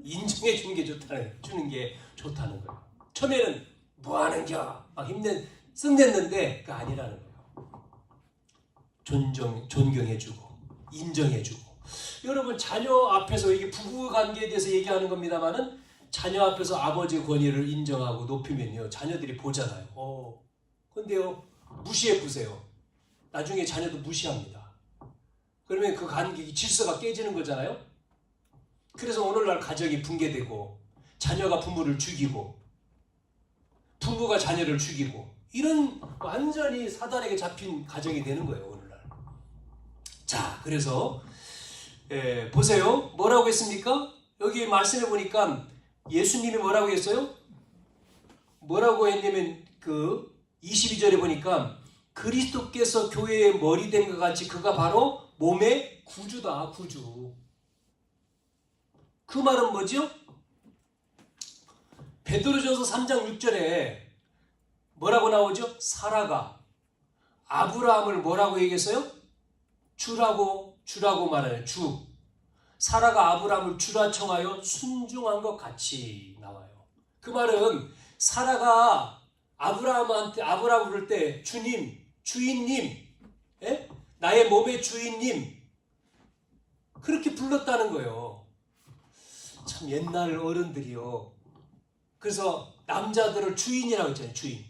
인정해 주는 게 주는 게 좋다는 거예요. 처음에는 뭐 하는겨? 막 쓱냈는데 그게 아니라는 거예요. 존경해주고 인정해주고. 여러분 자녀 앞에서 이게 부부 관계에 대해서 얘기하는 겁니다만은 자녀 앞에서 아버지의 권위를 인정하고 높이면요 자녀들이 보잖아요. 근데요 무시해 보세요. 나중에 자녀도 무시합니다. 그러면 그 관계 질서가 깨지는 거잖아요. 그래서 오늘날 가정이 붕괴되고 자녀가 부모를 죽이고 부부가 자녀를 죽이고 이런 완전히 사단에게 잡힌 가정이 되는 거예요 오늘날. 자, 그래서 보세요. 뭐라고 했습니까? 여기 말씀해 보니까 예수님이 뭐라고 했어요? 뭐라고 했냐면 그 22절에 보니까 그리스도께서 교회의 머리 된 것 같이 그가 바로 몸의 구주다. 구주. 그 말은 뭐죠? 베드로전서 3장 6절에 뭐라고 나오죠? 사라가 아브라함을 뭐라고 얘기했어요? 주라고 말하는 주. 사라가 아브라함을 주라 청하여 순종한 것 같이 나와요. 그 말은 사라가 아브라함을 부를 때 주님, 주인님, 나의 몸의 주인님 그렇게 불렀다는 거예요. 참 옛날 어른들이요. 그래서 남자들을 주인이라고 했잖아요. 주인.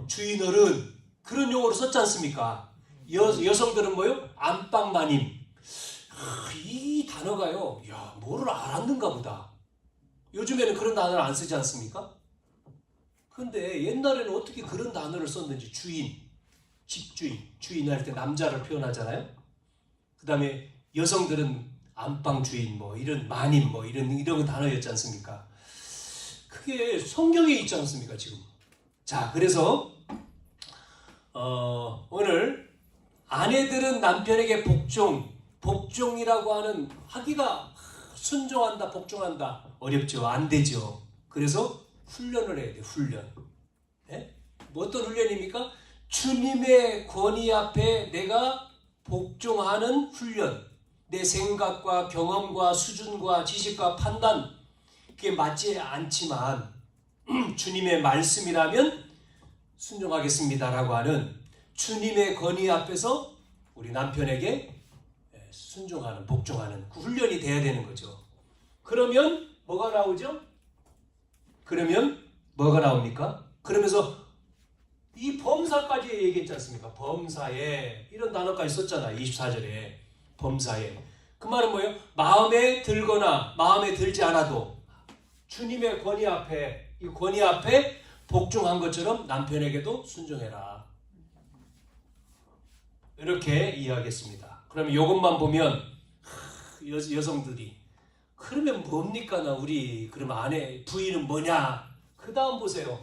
주인 어른 그런 용어로 썼지 않습니까? 여성들은 뭐요? 안방마님. 이 단어가요. 야, 뭐를 알았는가 보다. 요즘에는 그런 단어를 안 쓰지 않습니까? 근데 옛날에는 어떻게 그런 단어를 썼는지 주인, 집주인, 주인 할 때 남자를 표현하잖아요. 그 다음에 여성들은 안방 주인 뭐 이런 마님 뭐 이런 단어였지 않습니까? 그게 성경에 있지 않습니까 지금? 자, 그래서 오늘 아내들은 남편에게 복종이라고 하기가 순종한다, 복종한다 어렵죠. 안 되죠. 그래서 훈련을 해야 돼요. 훈련. 뭐 어떤 훈련입니까? 주님의 권위 앞에 내가 복종하는 훈련. 내 생각과 경험과 수준과 지식과 판단 그게 맞지 않지만 주님의 말씀이라면 순종하겠습니다라고 하는 주님의 권위 앞에서 우리 남편에게 순종하는, 복종하는 그 훈련이 돼야 되는 거죠. 그러면 뭐가 나오죠? 그러면 뭐가 나옵니까? 그러면서 이 범사까지 얘기했지 않습니까? 범사에 이런 단어까지 썼잖아요. 24절에 범사에. 그 말은 뭐예요? 마음에 들거나 마음에 들지 않아도 주님의 권위 앞에 이 권위 앞에 복종한 것처럼 남편에게도 순종해라. 이렇게 이해하겠습니다. 그러면 이것만 보면 여성들이 그러면 뭡니까 나 우리 그러면 아내 부인은 뭐냐? 그 다음 보세요.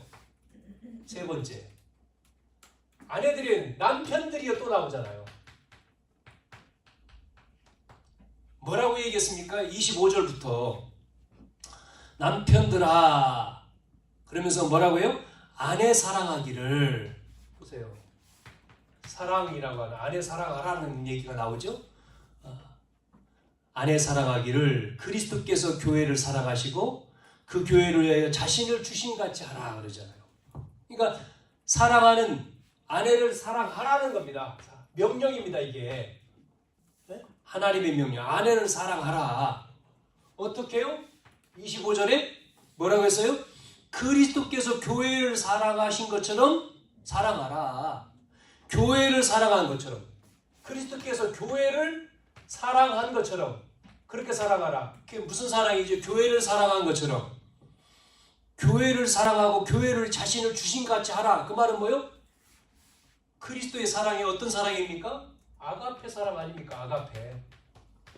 세 번째 아내들이 남편들이 또 나오잖아요. 뭐라고 얘기했습니까? 25절부터 남편들아 그러면서 뭐라고요? 아내 사랑하기를 보세요. 사랑이라고 하는 아내 사랑하라는 얘기가 나오죠. 아내 사랑하기를 그리스도께서 교회를 사랑하시고 그 교회를 위하여 자신을 주신 같이 하라 그러잖아요. 그러니까 사랑하는 아내를 사랑하라는 겁니다. 명령입니다 이게. 하나님의 명령. 아내를 사랑하라. 어떻게 해요? 25절에 뭐라고 했어요? 그리스도께서 교회를 사랑하신 것처럼 사랑하라. 교회를 사랑한 것처럼 그리스도께서 교회를 사랑한 것처럼 그렇게 사랑하라. 그게 무슨 사랑이죠? 교회를 사랑한 것처럼 교회를 사랑하고 교회를 자신을 주신 같이 하라. 그 말은 뭐예요? 그리스도의 사랑이 어떤 사랑입니까? 아가페 사랑 아닙니까? 아가페.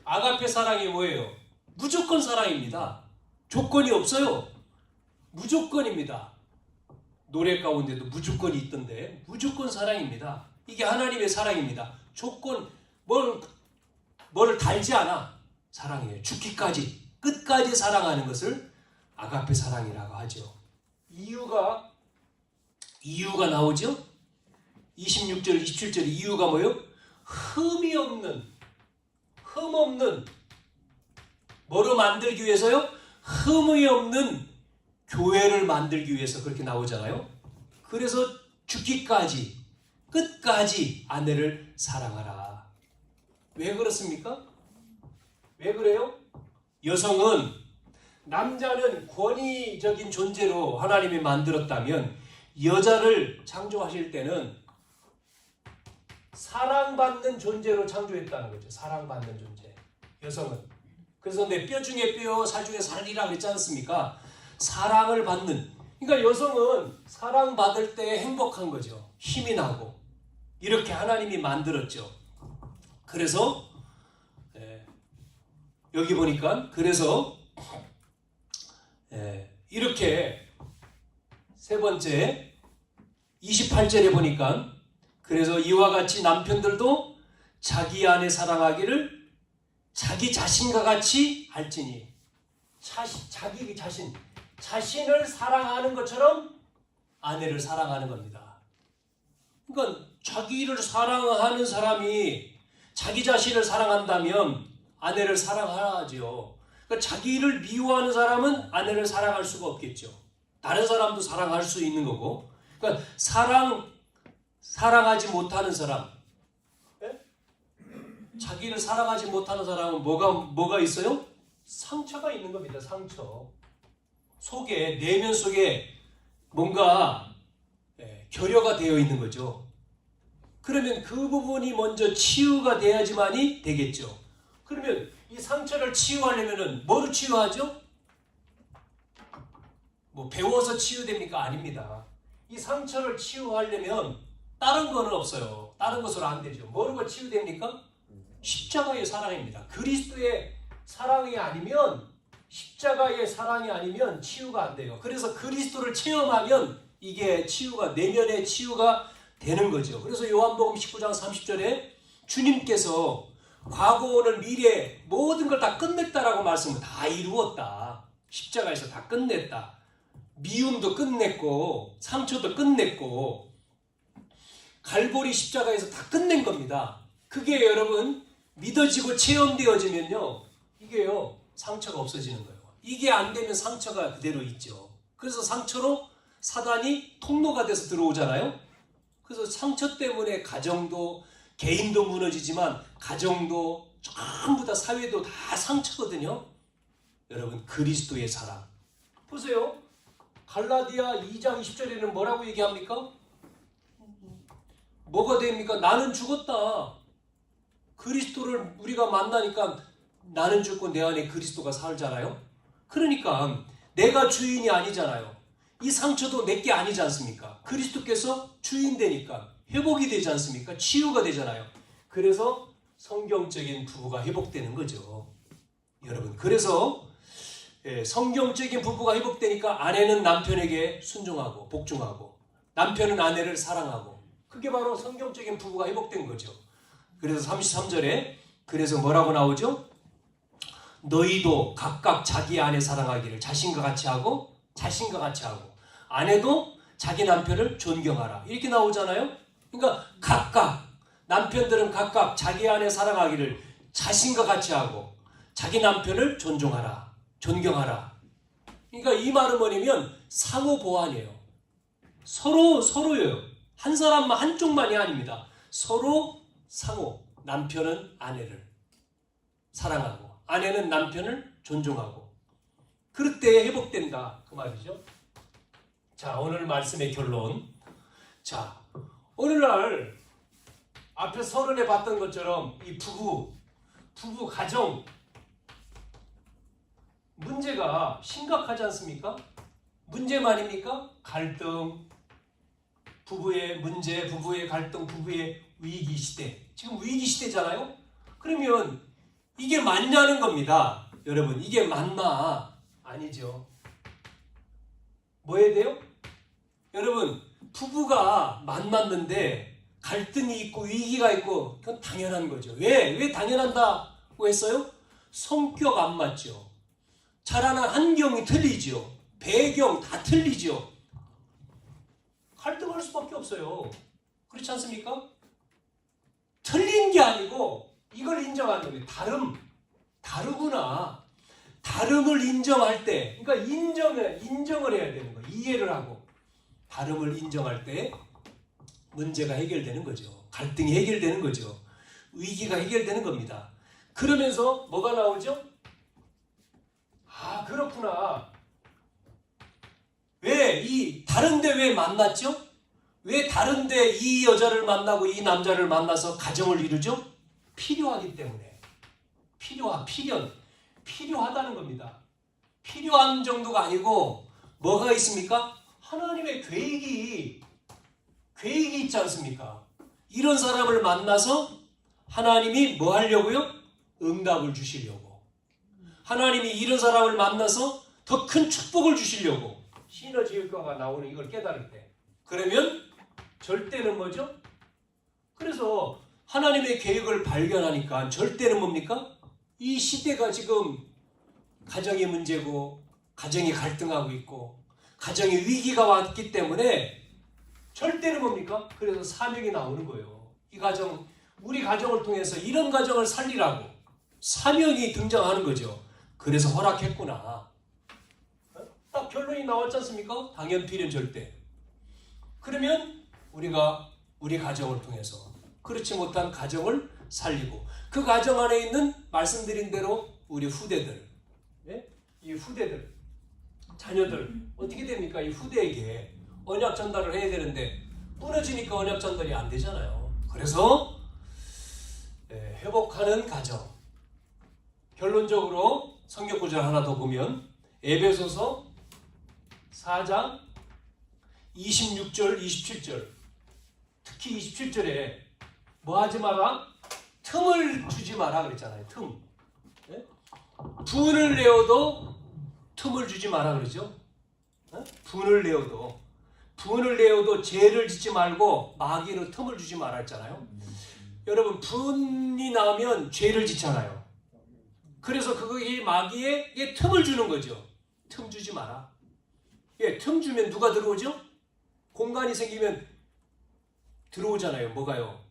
아가페 사랑이 뭐예요? 무조건 사랑입니다. 조건이 없어요. 무조건입니다. 노래 가운데도 무조건이 있던데 무조건 사랑입니다. 이게 하나님의 사랑입니다. 조건 뭘 달지 않아. 사랑이에요. 죽기까지 끝까지 사랑하는 것을 아가페 사랑이라고 하죠. 이유가 나오죠. 26절 27절 이유가 뭐예요? 흠이 없는 뭐로 만들기 위해서요? 흠이 없는 교회를 만들기 위해서 그렇게 나오잖아요. 그래서 죽기까지 끝까지 아내를 사랑하라. 왜 그렇습니까? 왜 그래요? 여성은 남자는 권위적인 존재로 하나님이 만들었다면 여자를 창조하실 때는 사랑받는 존재로 창조했다는 거죠. 사랑받는 존재. 여성은. 그래서 내 뼈 중에 뼈, 살 중에 살이라 그랬지 않습니까? 사랑을 받는. 그러니까 여성은 사랑받을 때 행복한 거죠. 힘이 나고. 이렇게 하나님이 만들었죠. 그래서 여기 보니까 그래서 이렇게 세 번째 28절에 보니까 그래서 이와 같이 남편들도 자기 아내 사랑하기를 자기 자신과 같이 할지니 자기 자신을 사랑하는 것처럼 아내를 사랑하는 겁니다. 그러니까 자기를 사랑하는 사람이 자기 자신을 사랑한다면 아내를 사랑하죠. 그러니까 자기를 미워하는 사람은 아내를 사랑할 수가 없겠죠. 다른 사람도 사랑할 수 있는 거고. 그러니까 사랑하지 못하는 사람, 자기를 사랑하지 못하는 사람은 뭐가 있어요? 상처가 있는 겁니다. 상처. 속에, 내면 속에 뭔가 결여가 되어 있는 거죠. 그러면 그 부분이 먼저 치유가 돼야지만이 되겠죠. 그러면 이 상처를 치유하려면 뭐로 치유하죠? 뭐 배워서 치유됩니까? 아닙니다. 이 상처를 치유하려면 다른 거는 없어요. 다른 것으로 안 되죠. 뭐로 치유됩니까? 십자가의 사랑입니다. 그리스도의 사랑이 아니면, 십자가의 사랑이 아니면 치유가 안 돼요. 그래서 그리스도를 체험하면 이게 치유가, 내면의 치유가 되는 거죠. 그래서 요한복음 19장 30절에 주님께서 과거, 오늘, 미래 모든 걸 다 끝냈다라고 말씀을 다 이루었다. 십자가에서 다 끝냈다. 미움도 끝냈고 상처도 끝냈고 갈보리 십자가에서 다 끝낸 겁니다. 그게 여러분 믿어지고 체험되어지면요, 이게요 상처가 없어지는 거예요. 이게 안 되면 상처가 그대로 있죠. 그래서 상처로 사단이 통로가 돼서 들어오잖아요. 그래서 상처 때문에 가정도, 개인도 무너지지만 가정도, 전부 다 사회도 다 상처거든요. 여러분, 그리스도의 사랑 보세요. 갈라디아 2장 20절에는 뭐라고 얘기합니까? 뭐가 됩니까? 나는 죽었다. 그리스도를 우리가 만나니까 나는 죽고 내 안에 그리스도가 살잖아요. 그러니까 내가 주인이 아니잖아요. 이 상처도 내게 아니지 않습니까? 그리스도께서 주인 되니까 회복이 되지 않습니까? 치유가 되잖아요. 그래서 성경적인 부부가 회복되는 거죠. 여러분, 그래서 성경적인 부부가 회복되니까 아내는 남편에게 순종하고 복종하고 남편은 아내를 사랑하고, 그게 바로 성경적인 부부가 회복된 거죠. 그래서 33절에 그래서 뭐라고 나오죠? 너희도 각각 자기 아내 사랑하기를 자신과 같이 하고 아내도 자기 남편을 존경하라, 이렇게 나오잖아요. 그러니까 각각, 남편들은 각각 자기 아내 사랑하기를 자신과 같이 하고 자기 남편을 존중하라, 존경하라. 그러니까 이 말은 뭐냐면 상호 보완이에요. 서로예요. 한 사람만, 한쪽만이 아닙니다. 서로 상호. 남편은 아내를 사랑하고 아내는 남편을 존중하고, 그럴 때 회복된다, 그 말이죠. 자, 오늘 말씀의 결론. 자, 오늘날 앞에 서론에 봤던 것처럼 이 부부 가정 문제가 심각하지 않습니까? 문제만입니까? 갈등, 부부의 문제, 부부의 갈등, 부부의 위기 시대. 지금 위기 시대잖아요? 그러면 이게 맞냐는 겁니다. 여러분, 이게 맞나? 아니죠. 뭐 해야 돼요? 여러분, 부부가 만났는데 갈등이 있고 위기가 있고 그건 당연한 거죠. 왜 당연한다고 했어요? 성격 안 맞죠. 자라난 환경이 틀리죠. 배경 다 틀리죠. 갈등할 수밖에 없어요. 그렇지 않습니까? 틀린 게 아니고 이걸 인정하는 거예요. 다르구나. 다름을 인정할 때, 그러니까 인정을 해야 되는 거예요. 이해를 하고 다름을 인정할 때 문제가 해결되는 거죠. 갈등이 해결되는 거죠. 위기가 해결되는 겁니다. 그러면서 뭐가 나오죠? 아, 그렇구나. 다른데 왜 만났죠? 왜 다른데 이 여자를 만나고 이 남자를 만나서 가정을 이루죠? 필요하기 때문에. 필요하다는 겁니다. 필요한 정도가 아니고 뭐가 있습니까? 하나님의 계획이 있지 않습니까? 이런 사람을 만나서 하나님이 뭐 하려고요? 응답을 주시려고. 하나님이 이런 사람을 만나서 더 큰 축복을 주시려고. 시너지 효과가 나오는 이걸 깨달을 때. 그러면 절대는 뭐죠? 그래서 하나님의 계획을 발견하니까 절대는 뭡니까? 이 시대가 지금 가정의 문제고 가정이 갈등하고 있고 가정의 위기가 왔기 때문에 절대는 뭡니까? 그래서 사명이 나오는 거예요. 우리 가정을 통해서 이런 가정을 살리라고 사명이 등장하는 거죠. 그래서 허락했구나. 딱 결론이 나왔지 않습니까? 당연 필연 절대. 그러면 우리가 우리 가정을 통해서 그렇지 못한 가정을 살리고 그 가정 안에 있는 말씀드린 대로 우리 후대들, 이 후대들, 자녀들 어떻게 됩니까? 이 후대에게 언약 전달을 해야 되는데 무너지니까 언약 전달이 안 되잖아요. 그래서 회복하는 가정. 결론적으로 성경 구절 하나 더 보면 에베소서 4장 26절, 27절 특히 27절에 뭐 하지 마라? 틈을 주지 마라 그랬잖아요. 틈. 분을 내어도 틈을 주지 마라 그러죠. 분을 내어도 죄를 짓지 말고 마귀로 틈을 주지 마라 했잖아요. 여러분, 분이 나오면 죄를 짓잖아요. 그래서 그게 마귀에 틈을 주는 거죠. 틈 주지 마라. 틈 주면 누가 들어오죠? 공간이 생기면 들어오잖아요. 뭐가요?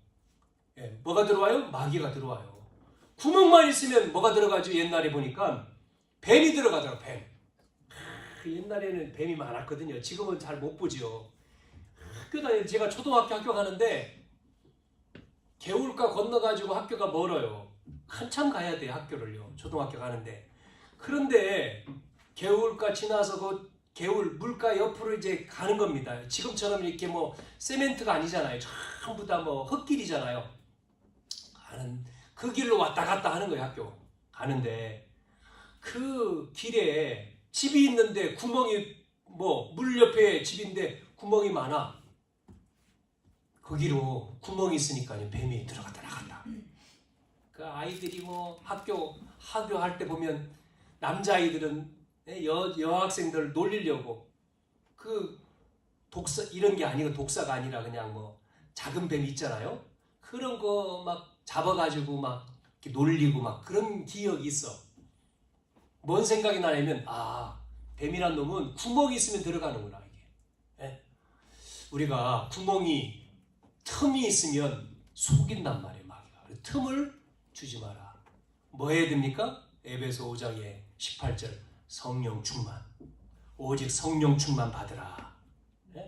뭐가 들어와요? 마귀가 들어와요. 구멍만 있으면 뭐가 들어가죠? 옛날에 보니까 뱀이 들어가더라고요. 뱀. 옛날에는 뱀이 많았거든요. 지금은 잘 못 보죠. 학교 다닐 때 제가 초등학교 학교 가는데 개울가 건너가지고 학교가 멀어요. 한참 가야 돼요. 학교를요. 초등학교 가는데. 그런데 개울가 지나서 그 개울 물가 옆으로 이제 가는 겁니다. 지금처럼 이렇게 뭐 세멘트가 아니잖아요. 전부 다 뭐 흙길이잖아요. 그 길로 왔다 갔다 하는 거예요. 학교 가는데 그 길에 집이 있는데 구멍이 물 옆에 집인데 구멍이 많아. 거기로 구멍이 있으니까요. 뱀이 들어갔다 나갔다. 그 아이들이 학교 할 때 보면 남자아이들은 여학생들 놀리려고 그 독사 이런 게 아니고 독사가 아니라 그냥 작은 뱀 있잖아요. 그런 거 막 잡아가지고 막 이렇게 놀리고 막 그런 기억이 있어. 뭔 생각이 나냐면 뱀이란 놈은 구멍이 있으면 들어가는구나 이게. 우리가 틈이 있으면 속인단 말이에요. 마귀가. 틈을 주지 마라. 뭐 해야 됩니까? 에베소 5장의 18절 성령 충만. 오직 성령 충만 받으라.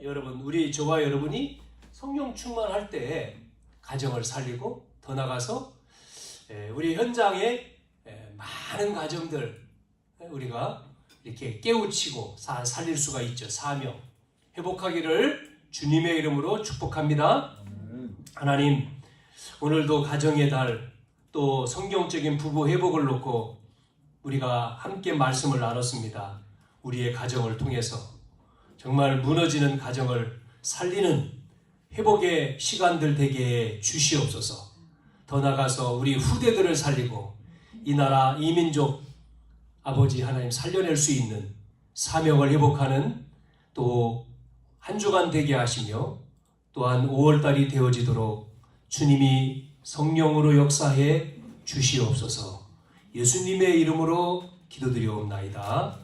여러분, 저와 여러분이 성령 충만할 때 가정을 살리고 더 나가서 우리 현장에 많은 가정들 우리가 이렇게 깨우치고 살릴 수가 있죠. 사명 회복하기를 주님의 이름으로 축복합니다. 하나님, 오늘도 가정의 달 또 성경적인 부부 회복을 놓고 우리가 함께 말씀을 나눴습니다. 우리의 가정을 통해서 정말 무너지는 가정을 살리는 회복의 시간들 되게 주시옵소서. 더 나아가서 우리 후대들을 살리고 이 나라 이 민족 아버지 하나님 살려낼 수 있는 사명을 회복하는 또 한 주간 되게 하시며 또한 5월달이 되어지도록 주님이 성령으로 역사해 주시옵소서. 예수님의 이름으로 기도드리옵나이다.